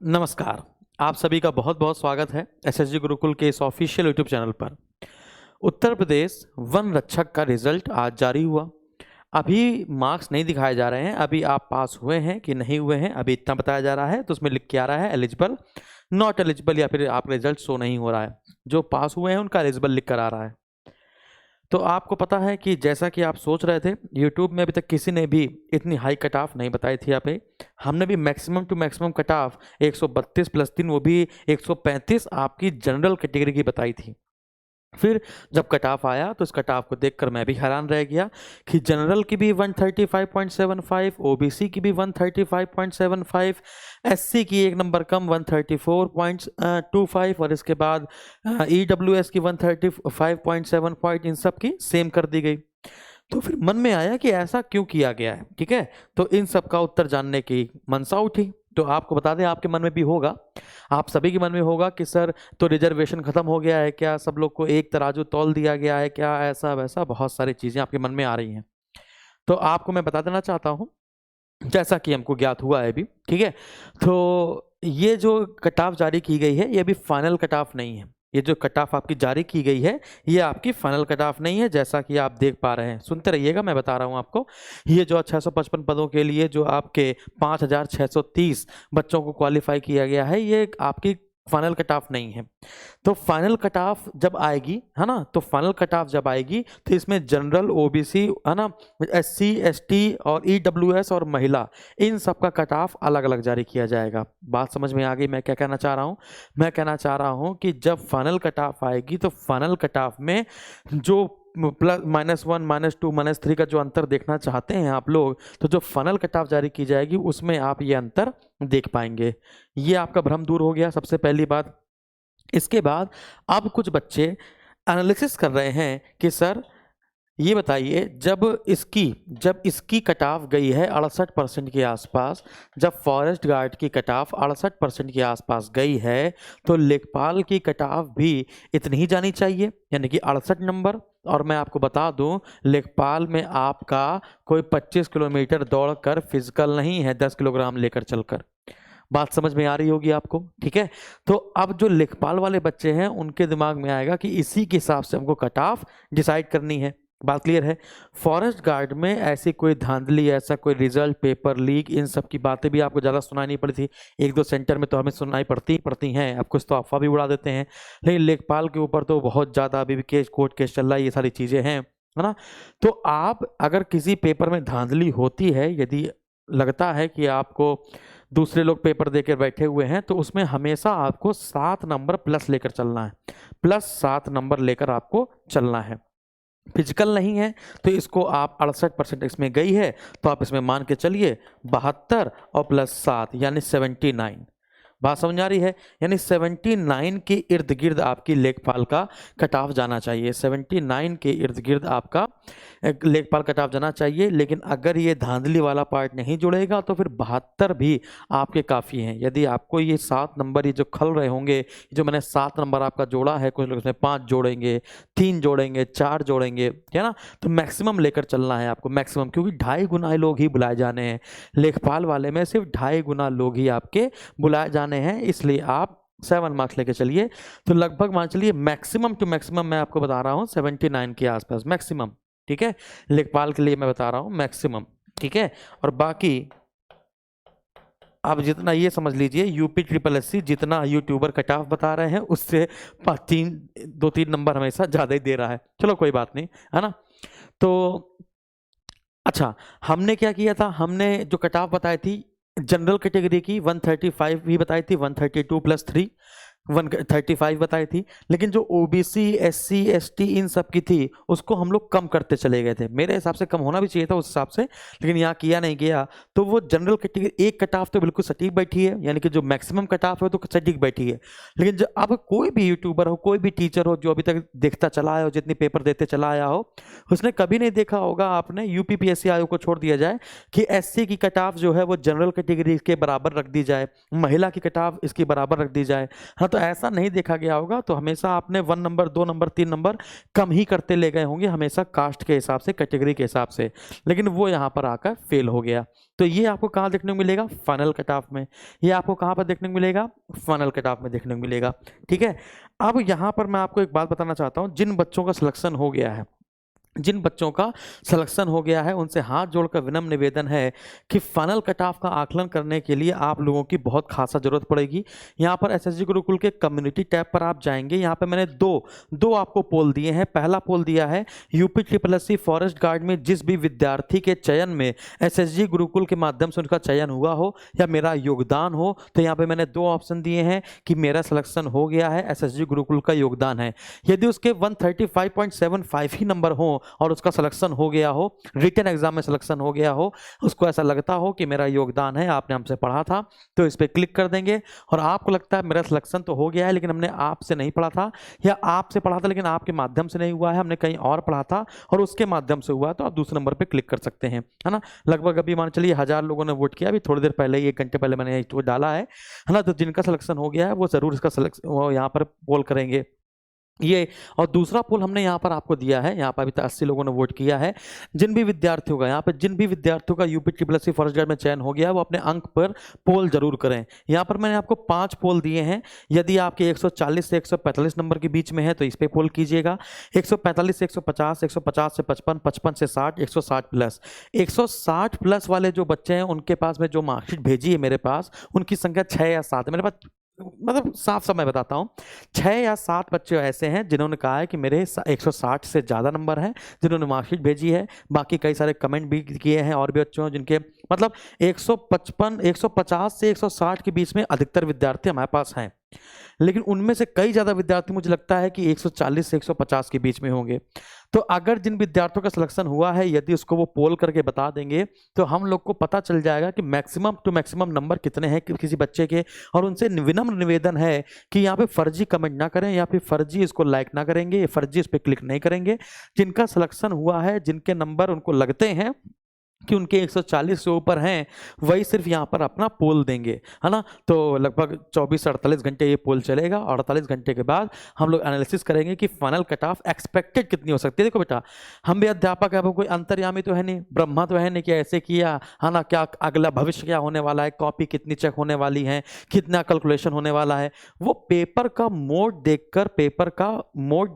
नमस्कार। आप सभी का बहुत बहुत स्वागत है एसएसजी गुरुकुल के इस ऑफिशियल यूट्यूब चैनल पर। उत्तर प्रदेश वन रक्षक का रिजल्ट आज जारी हुआ। अभी मार्क्स नहीं दिखाए जा रहे हैं, अभी आप पास हुए हैं कि नहीं हुए हैं अभी इतना बताया जा रहा है। तो उसमें लिख के आ रहा है एलिजिबल, नॉट एलिजिबल, या फिर आपका रिजल्ट शो नहीं हो रहा है। जो पास हुए हैं उनका एलिजिबल लिख कर आ रहा है। तो आपको पता है कि जैसा कि आप सोच रहे थे, यूट्यूब में अभी तक किसी ने भी इतनी हाई कट ऑफ नहीं बताई थी। यहाँ पे हमने भी maximum to maximum cut off 132 plus 3, वो भी 135 आपकी जनरल कैटेगरी की बताई थी। फिर जब कट ऑफ आया तो इस कट ऑफ को देखकर मैं भी हैरान रह गया कि जनरल की भी 135.75, ओबीसी की भी 135.75, एससी की एक नंबर कम 134.25 और इसके बाद ईडब्ल्यूएस की 135.7 पॉइंट, इन सब की सेम कर दी गई। तो फिर मन में आया कि ऐसा क्यों किया गया है। ठीक है, तो इन सब का उत्तर जानने की मनसा उठी। तो आपको बता दें, आपके मन में भी होगा, आप सभी के मन में होगा कि सर तो रिजर्वेशन खत्म हो गया है क्या, सब लोग को एक तराजू तौल दिया गया है क्या, ऐसा वैसा बहुत सारी चीजें आपके मन में आ रही हैं। तो आपको मैं बता देना चाहता हूं, जैसा कि हमको ज्ञात हुआ है अभी। ठीक है, तो ये जो कट ऑफ जारी की गई है ये अभी फाइनल कट ऑफ नहीं है। ये जो कट ऑफ आपकी जारी की गई है ये आपकी फाइनल कट ऑफ नहीं है, जैसा कि आप देख पा रहे हैं। सुनते रहिएगा, मैं बता रहा हूं आपको। ये जो 655 पदों के लिए जो आपके 5630 बच्चों को क्वालिफाई किया गया है, ये आपकी फाइनल कट ऑफ नहीं है। तो फाइनल कट ऑफ जब आएगी, है ना, तो फाइनल कट ऑफ जब आएगी तो इसमें जनरल, ओबीसी, है ना, एससी, एसटी और ईडब्ल्यूएस और महिला, इन सब का कट ऑफ अलग अलग जारी किया जाएगा। बात समझ में आ गई मैं क्या कहना चाह रहा हूँ? मैं कहना चाह रहा हूँ कि जब फाइनल कट ऑफ आएगी तो फाइनल कट ऑफ में जो प्लस -1, -2, -3 का जो अंतर देखना चाहते हैं आप लोग, तो जो फाइनल कट ऑफ जारी की जाएगी उसमें आप ये अंतर देख पाएंगे। ये आपका भ्रम दूर हो गया, सबसे पहली बात। इसके बाद अब कुछ बच्चे एनालिसिस कर रहे हैं कि सर ये बताइए, जब इसकी कट ऑफ गई है 68% के आसपास, जब फॉरेस्ट गार्ड की कट ऑफ 68% के आसपास गई है, तो लेखपाल की कट ऑफ भी इतनी ही जानी चाहिए, यानी कि 68 नंबर। और मैं आपको बता दूं, लेखपाल में आपका कोई 25 किलोमीटर दौड़कर फिजिकल नहीं है, 10 किलोग्राम लेकर चलकर। बात समझ में आ रही होगी आपको। ठीक है, तो अब जो लेखपाल वाले बच्चे हैं उनके दिमाग में आएगा कि इसी के हिसाब से हमको कट ऑफ डिसाइड करनी है। बात क्लियर है? फॉरेस्ट गार्ड में ऐसी कोई धांधली, ऐसा कोई रिजल्ट, पेपर लीक, इन सब की बातें भी आपको ज़्यादा सुनाई नहीं पड़ी थी। एक दो सेंटर में तो हमें सुनाई पड़ती हैं, अब कुछ तो अफवाह भी उड़ा देते हैं, लेकिन लेखपाल के ऊपर तो बहुत ज़्यादा अभी भी केस, कोर्ट केस चल रहा है, ये सारी चीज़ें हैं, है ना। तो आप अगर किसी पेपर में धांधली होती है, यदि लगता है कि आपको दूसरे लोग पेपर देकर बैठे हुए हैं, तो उसमें हमेशा आपको 7 नंबर प्लस लेकर चलना है, +7 नंबर लेकर आपको चलना है। फिजिकल नहीं है तो इसको आप 68% इसमें गई है तो आप इसमें मान के चलिए 72 और +7 यानी 79। बात समझ आ रही है? यानी 79 के इर्द गिर्द आपकी लेखपाल का कट ऑफ जाना चाहिए, 79 के इर्द गिर्द आपका लेखपाल कट ऑफ जाना चाहिए। लेकिन अगर ये धांधली वाला पार्ट नहीं जुड़ेगा तो फिर 72 भी आपके काफ़ी हैं। यदि आपको ये 7 नंबर, ये जो खल रहे होंगे, जो मैंने 7 नंबर आपका जोड़ा है, कुछ लोग इसमें 5 जोड़ेंगे, 3 जोड़ेंगे, 4 जोड़ेंगे, है ना, तो मैक्सिमम लेकर चलना है आपको, मैक्सिमम, क्योंकि 2.5 गुना लोग ही बुलाए जाने हैं। लेखपाल वाले में सिर्फ 2.5 गुना लोग ही आपके बुलाए जाने हैं, इसलिए आप 7 मार्क्स लेके चलिए। तो लगभग मान चलिए मैक्सिमम टू मैक्सिमम मैं आपको बता रहा हूँ 79 के आसपास मैक्सिमम। ठीक है, लेखपाल के लिए मैं बता रहा हूँ मैक्सिमम। ठीक है, और बाकी आप जितना ये समझ लीजिए, यूपी ट्रिपल एससी जितना यूट्यूबर कट ऑफ बता रहे हैं उससे 2-3 नंबर हमेशा ज़्यादा ही दे रहा है। चलो कोई बात नहीं, है ना। तो अच्छा, हमने क्या किया था, हमने जो कट ऑफ बताई थी जनरल कैटेगरी की 135 भी बताई थी, 132 + 3 135 बताई थी। लेकिन जो ओबीसी, एससी, एसटी इन सब की थी उसको हम लोग कम करते चले गए थे। मेरे हिसाब से कम होना भी चाहिए था उस हिसाब से, लेकिन यहाँ किया नहीं गया। तो वो जनरल कैटेगरी एक कट ऑफ तो बिल्कुल सटीक बैठी है, यानी कि जो मैक्सिमम कट ऑफ है तो सटीक बैठी है। लेकिन जो अब कोई भी यूट्यूबर हो, कोई भी टीचर हो जो अभी तक देखता चला आया हो, जितनी पेपर देते चला आया हो, उसने कभी नहीं देखा होगा, आपने यूपीपीएससी आयोग को छोड़ दिया जाए कि एससी की कट ऑफ जो है वो जनरल कैटेगरी के बराबर रख दी जाए, महिला की कट ऑफ इसके बराबर रख दी जाए। हाँ, तो तो ऐसा नहीं देखा गया होगा, तो हमेशा आपने 1 नंबर 2 नंबर 3 नंबर कम ही करते ले गए होंगे हमेशा कास्ट के हिसाब से, कैटेगरी के हिसाब से, लेकिन वो यहाँ पर आकर फेल हो गया। तो ये आपको कहाँ देखने को मिलेगा? फाइनल कट ऑफ में। ये आपको कहाँ पर देखने को मिलेगा? फाइनल कट ऑफ में देखने को मिलेगा। ठीक है, अब यहाँ पर मैं आपको एक बात बताना चाहता हूँ, जिन बच्चों का सिलेक्शन हो गया है, जिन बच्चों का सिलेक्शन हो गया है, उनसे हाथ जोड़कर विनम्र निवेदन है कि फाइनल कट ऑफ का आकलन करने के लिए आप लोगों की बहुत खासा जरूरत पड़ेगी। यहाँ पर एसएसजी गुरुकुल के कम्युनिटी टैब पर आप जाएंगे, यहाँ पर मैंने दो आपको पोल दिए हैं। पहला पोल दिया है यूपी SSSC फॉरेस्ट गार्ड में जिस भी विद्यार्थी के चयन में एसएसजी गुरुकुल के माध्यम से उनका चयन हुआ हो या मेरा योगदान हो, तो यहाँ पे मैंने 2 ऑप्शन दिए हैं कि मेरा सिलेक्शन हो गया है, एसएसजी गुरुकुल का योगदान है। यदि उसके 135.75 ही नंबर हो और उसका सिलेक्शन हो गया हो, रिटन एग्जाम में सिलेक्शन हो गया हो, उसको ऐसा लगता हो कि मेरा योगदान है, आपने हमसे पढ़ा था, तो इस पर क्लिक कर देंगे। और आपको लगता है मेरा सिलेक्शन तो हो गया है लेकिन हमने आपसे नहीं पढ़ा था, या आपसे पढ़ा था लेकिन आपके माध्यम से नहीं हुआ है, हमने कहीं और पढ़ा था और उसके माध्यम से हुआ, तो आप दूसरे नंबर पर क्लिक कर सकते हैं, है ना। लगभग अभी मान चलिए 1000 लोगों ने वोट किया, अभी थोड़ी देर पहले, 1 घंटे पहले मैंने वो डाला है ना। तो जिनका सिलेक्शन हो गया है वो जरूर इसका सिलेक्शन वो यहाँ पर पोल करेंगे ये। और दूसरा पोल हमने यहाँ पर आपको दिया है, यहाँ पर अभी तक 80 लोगों ने वोट किया है। जिन भी विद्यार्थियों का यहाँ पे जिन भी विद्यार्थियों का यूपी SSSC फॉरेस्ट गार्ड में चयन हो गया है वो अपने अंक पर पोल जरूर करें। यहाँ पर मैंने आपको 5 पोल दिए हैं। यदि आपके 140 से 145 नंबर के बीच में है तो इस पे पोल कीजिएगा, 145 से 150, 150 से 55, 55 से 60, 160 प्लस। 160 प्लस वाले जो बच्चे हैं उनके पास में जो मार्कशीट भेजी है मेरे पास, उनकी संख्या 6 या 7 है मेरे पास। मतलब साफ साफ मैं बताता हूँ, 6 या 7 बच्चे ऐसे हैं जिन्होंने कहा है कि मेरे 160 से ज़्यादा नंबर हैं, जिन्होंने मार्कशीट भेजी है। बाकी कई सारे कमेंट भी किए हैं और भी बच्चों जिनके मतलब 155 150 से 160 के बीच में अधिकतर विद्यार्थी हमारे पास हैं, लेकिन उनमें से कई ज़्यादा विद्यार्थी मुझे लगता है कि 140 से 150 के बीच में होंगे। तो अगर जिन विद्यार्थियों का सिलेक्शन हुआ है यदि उसको वो पोल करके बता देंगे तो हम लोग को पता चल जाएगा कि मैक्सिमम टू मैक्सिमम नंबर कितने हैं किसी बच्चे के। और उनसे विनम्र निवेदन है कि यहाँ पे फर्जी कमेंट ना करें या फिर फर्जी इसको लाइक ना करेंगे, फर्जी इस पर क्लिक नहीं करेंगे। जिनका सिलेक्शन हुआ है, जिनके नंबर उनको लगते हैं कि उनके 140 से ऊपर हैं, वही सिर्फ यहाँ पर अपना पोल देंगे, है ना। तो लगभग 24 से 48 घंटे ये पोल चलेगा और 48 घंटे के बाद हम लोग एनालिसिस करेंगे कि फाइनल कट ऑफ एक्सपेक्टेड कितनी हो सकती है। देखो बेटा, हम भी अध्यापक है, वो कोई अंतर्यामी तो है नहीं, ब्रह्मा तो है नहीं कि ऐसे किया, है ना, क्या अगला भविष्य क्या होने वाला है, कॉपी कितनी चेक होने वाली है, कितना कैलकुलेशन होने वाला है। वो पेपर का मोड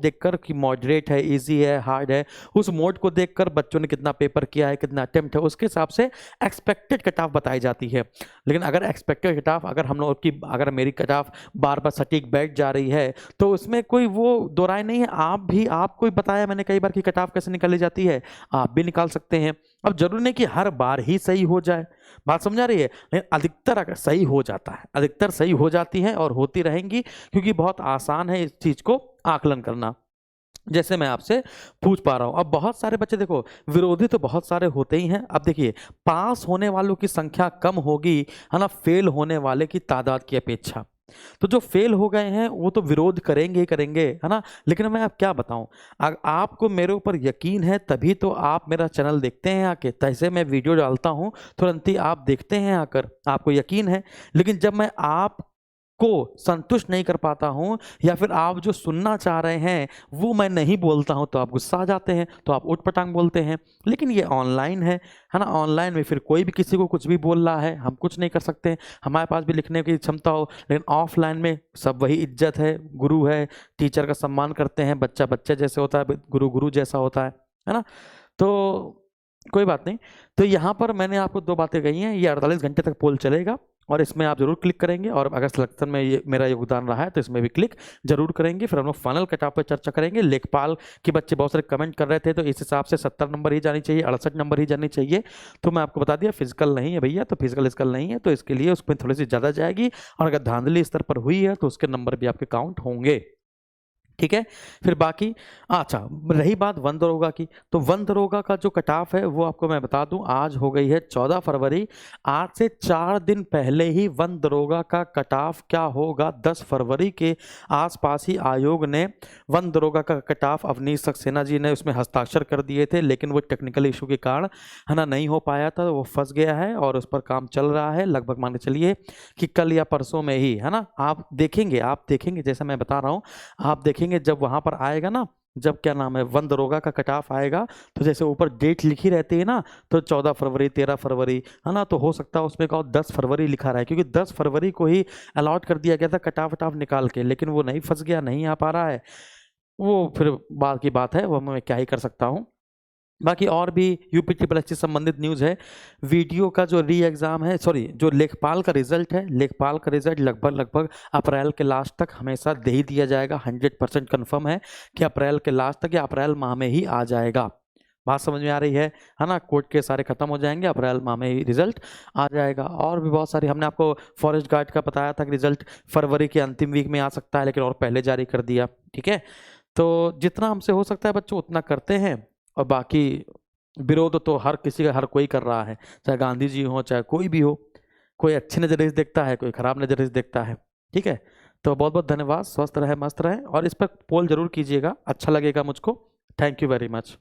देखकर कि मॉडरेट है, ईजी है, हार्ड है, उस मोड को देखकर बच्चों ने कितना पेपर किया है, कितना अटेम्प्ट है, उसके हिसाब से एक्सपेक्टेड कट ऑफ बताई जाती है। लेकिन अगर एक्सपेक्टेड कट ऑफ अगर मेरी कट ऑफ बार बार सटीक बैठ जा रही है तो उसमें कोई वो दो राय नहीं है। आपको ही बताया मैंने कई बार कि कट ऑफ कैसे निकाली जाती है, आप भी निकाल सकते हैं। अब जरूरी नहीं कि हर बार ही सही हो जाए, बात समझा रही है, लेकिन अधिकतर अगर सही हो जाता है, अधिकतर सही हो जाती है और होती रहेंगी, क्योंकि बहुत आसान है इस चीज को आकलन करना, जैसे मैं आपसे पूछ पा रहा हूं। अब बहुत सारे बच्चे देखो, विरोधी तो बहुत सारे होते ही हैं। अब देखिए, पास होने वालों की संख्या कम होगी, है ना, फेल होने वाले की तादाद की अपेक्षा। तो जो फेल हो गए हैं वो तो विरोध करेंगे ही करेंगे, है ना। लेकिन मैं अब क्या बताऊं, आपको मेरे ऊपर यकीन है तभी तो आप मेरा चैनल देखते हैं आके, तैसे मैं वीडियो डालता हूं तुरंत ही आप देखते हैं आकर, आपको यकीन है। लेकिन जब मैं आप को संतुष्ट नहीं कर पाता हूं या फिर आप जो सुनना चाह रहे हैं वो मैं नहीं बोलता हूं तो आप गुस्सा आ जाते हैं, तो आप उठ पटांग बोलते हैं। लेकिन ये ऑनलाइन है ना, ऑनलाइन में फिर कोई भी किसी को कुछ भी बोल रहा है, हम कुछ नहीं कर सकते, हमारे पास भी लिखने की क्षमता हो। लेकिन ऑफलाइन में सब वही इज्जत है, गुरु है, टीचर का सम्मान करते हैं, बच्चा बच्चे जैसे होता है, गुरु गुरु जैसा होता है ना। तो कोई बात नहीं। तो यहाँ पर मैंने आपको 2 बातें कही हैं, ये 48 घंटे तक पोल चलेगा और इसमें आप जरूर क्लिक करेंगे, और अगर सिलेक्शन में ये मेरा योगदान रहा है तो इसमें भी क्लिक जरूर करेंगे। फिर हम लोग फाइनल कट ऑफ पे चर्चा करेंगे। लेखपाल के बच्चे बहुत सारे कमेंट कर रहे थे, तो इस हिसाब से 70 नंबर ही जानी चाहिए, 68 नंबर ही जानी चाहिए। तो मैं आपको बता दिया फिजिकल नहीं है भैया, तो फिजिकल इसकल नहीं है, तो इसके लिए उसमें थोड़ी सी ज़्यादा जाएगी। और अगर धांधली स्तर पर हुई है तो उसके नंबर भी आपके काउंट होंगे। ठीक है। फिर बाकी अच्छा, रही बात वन दरोगा की, तो वन दरोगा का जो कट ऑफ है वो आपको मैं बता दूं, आज हो गई है 14 फरवरी। आज से 4 दिन पहले ही वन दरोगा का कट ऑफ क्या होगा, 10 फरवरी के आसपास ही आयोग ने वन दरोगा का कट ऑफ, अवनीश सक्सेना जी ने उसमें हस्ताक्षर कर दिए थे, लेकिन वो टेक्निकल इशू के कारण है ना नहीं हो पाया था, वो फंस गया है और उस पर काम चल रहा है। लगभग मान के चलिए कि कल या परसों में ही, है ना, आप देखेंगे जैसा मैं बता रहा हूँ, आप देखेंगे जब वहां पर आएगा ना, जब क्या नाम है वन दरोगा का कट ऑफ आएगा, तो जैसे ऊपर डेट लिखी रहती है ना, तो 14 फरवरी, 13 फरवरी, है ना, तो हो सकता है उसमें का 10 फरवरी लिखा रहा है, क्योंकि 10 फरवरी को ही अलॉट कर दिया गया था कट ऑफ निकाल के, लेकिन वो नहीं, फंस गया, नहीं आ पा रहा है। वो फिर बाद की बात है, वो मैं क्या ही कर सकता हूँ। बाकी और भी यूपी ट्रिपल एस से संबंधित न्यूज़ है। वीडियो का जो री एग्ज़ाम है, सॉरी, जो लेखपाल का रिजल्ट है, लेखपाल का रिजल्ट लगभग अप्रैल के लास्ट तक हमेशा दे ही दिया जाएगा। 100% कन्फर्म है कि अप्रैल के लास्ट तक या अप्रैल माह में ही आ जाएगा। बात समझ में आ रही है ना, कोर्ट के सारे खत्म हो जाएंगे, अप्रैल माह में ही रिजल्ट आ जाएगा। और भी बहुत सारी, हमने आपको फॉरेस्ट गार्ड का बताया था कि रिजल्ट फरवरी के अंतिम वीक में आ सकता है, लेकिन और पहले जारी कर दिया। ठीक है, तो जितना हमसे हो सकता है बच्चों उतना करते हैं, और बाकी विरोध तो हर किसी का, हर कोई कर रहा है, चाहे गांधी जी हो चाहे कोई भी हो, कोई अच्छी नज़रिए से देखता है, कोई खराब नज़रिए से देखता है। ठीक है, तो बहुत बहुत धन्यवाद, स्वस्थ रहे, मस्त रहे, और इस पर पोल जरूर कीजिएगा, अच्छा लगेगा मुझको। Thank you very much.